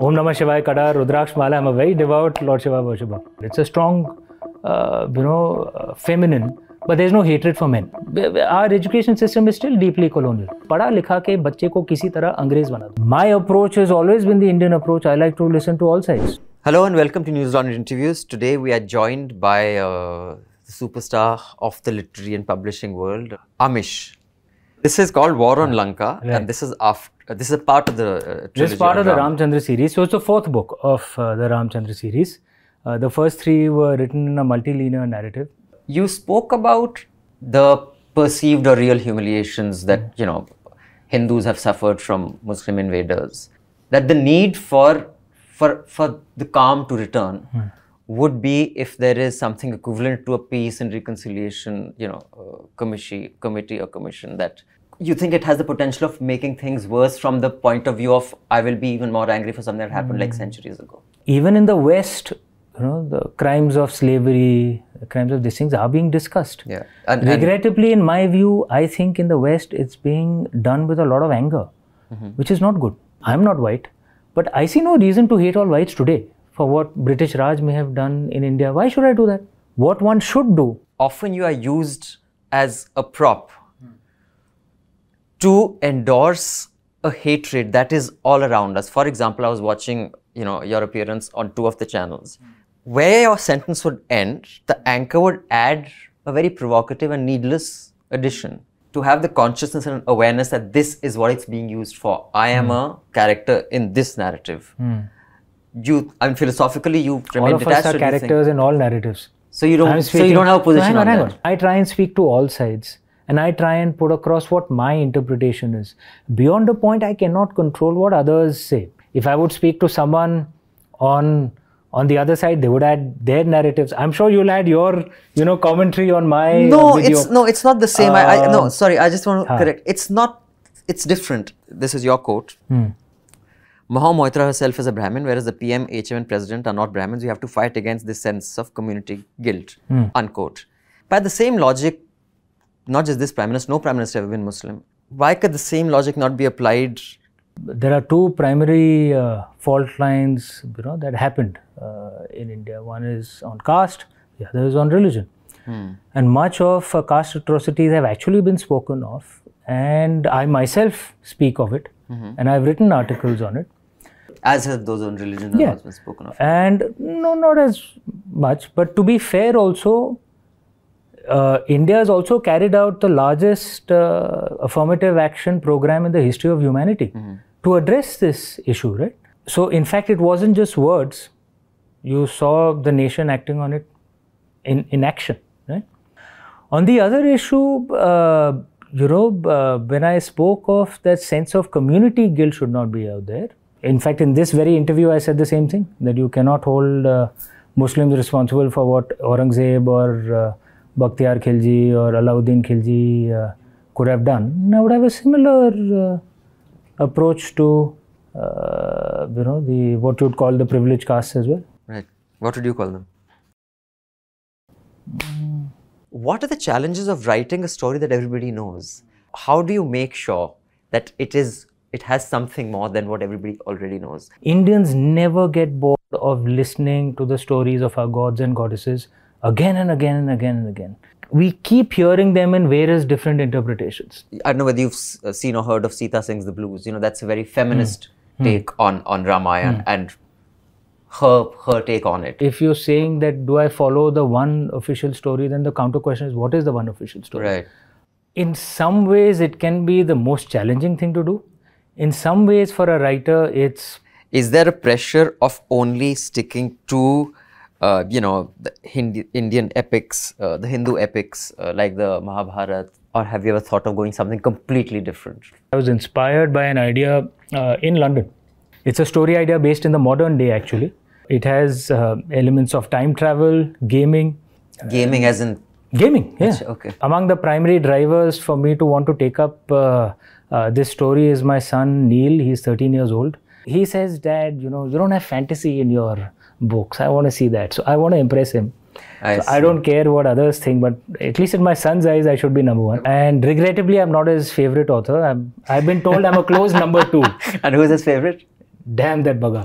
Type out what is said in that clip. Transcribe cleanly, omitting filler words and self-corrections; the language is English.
Om Namah Shivaya Kada, Rudraksh Mala. I'm a very devout Lord Shiva worshipper. It's a strong, feminine, but there's no hatred for men. Our education system is still deeply colonial. पढ़ा लिखा के बच्चे को किसी तरह अंग्रेज बना दो. My approach has always been the Indian approach. I like to listen to all sides. Hello and welcome to Newslaundry Interviews. Today we are joined by the superstar of the literary and publishing world, Amish. This is called War on Lanka, and this is a part of the trilogy. This is part of the Ramchandra series. So it's the fourth book of the Ramchandra series. The first three were written in a multilinear narrative. You spoke about the perceived or real humiliations that Hindus have suffered from Muslim invaders. That the need for the calm to return would be if there is something equivalent to a peace and reconciliation, committee or commission, that you think it has the potential of making things worse from the point of view of I will be even more angry for something that happened like centuries ago. Even in the West, the crimes of slavery, the crimes of these things are being discussed. Yeah. Regrettably, in my view, I think in the West it's being done with a lot of anger, which is not good. I'm not white, but I see no reason to hate all whites today for what British Raj may have done in India. Why should I do that? What one should do. Often you are used as a prop to endorse a hatred that is all around us. For example, I was watching, your appearance on two of the channels. Where your sentence would end, the anchor would add a very provocative and needless addition to have the consciousness and awareness that this is what it's being used for. I am a character in this narrative. Philosophically, you remain detached. All of us are characters in all narratives. So you don't have a position on that. I try and speak to all sides. And I try and put across what my interpretation is. Beyond a point, I cannot control what others say. If I would speak to someone on the other side, they would add their narratives. I'm sure you'll add your, commentary on my video. It's not the same. I just want to correct. It's different. This is your quote. Maham Moitra herself is a Brahmin, whereas the PM, HM and President are not Brahmins. We have to fight against this sense of community guilt, unquote. By the same logic, not just this Prime Minister, no Prime Minister ever been Muslim. Why could the same logic not be applied? There are two primary fault lines that happened in India. One is on caste, the other is on religion. And much of caste atrocities have actually been spoken of, and I myself speak of it, and I've written articles on it. As have those on religion that has been spoken of. And no, not as much, but to be fair also, India has also carried out the largest affirmative action program in the history of humanity to address this issue, right? So, in fact, it wasn't just words. You saw the nation acting on it in action, right? On the other issue, when I spoke of that sense of community guilt should not be out there. In fact, in this very interview, I said the same thing, that you cannot hold Muslims responsible for what Aurangzeb or Bakhtiyar Khilji or Alauddin Khilji could have done. And I would have a similar approach to what you would call the privileged castes as well. Right. What would you call them? What are the challenges of writing a story that everybody knows? How do you make sure that it has something more than what everybody already knows? Indians never get bored of listening to the stories of our gods and goddesses again and again and again and again. We keep hearing them in various different interpretations. I don't know whether you've seen or heard of Sita Sings the Blues. That's a very feminist take on Ramayana and her take on it. If you're saying that, do I follow the one official story, then the counter question is, what is the one official story? Right. In some ways, it can be the most challenging thing to do. In some ways, for a writer, it's... Is there a pressure of only sticking to the Indian epics, the Hindu epics like the Mahabharata, or have you ever thought of going something completely different? I was inspired by an idea in London. It's a story idea based in the modern day actually. It has elements of time travel, gaming. Gaming as in? Gaming, yeah. Okay. Among the primary drivers for me to want to take up this story is my son Neil. He's 13 years old. He says, Dad, you don't have fantasy in your books. I want to see that. So I want to impress him. I don't care what others think, but at least in my son's eyes, I should be number one. And regrettably, I'm not his favorite author. I've been told I'm a close number two. And who's his favorite? Damn that bugger.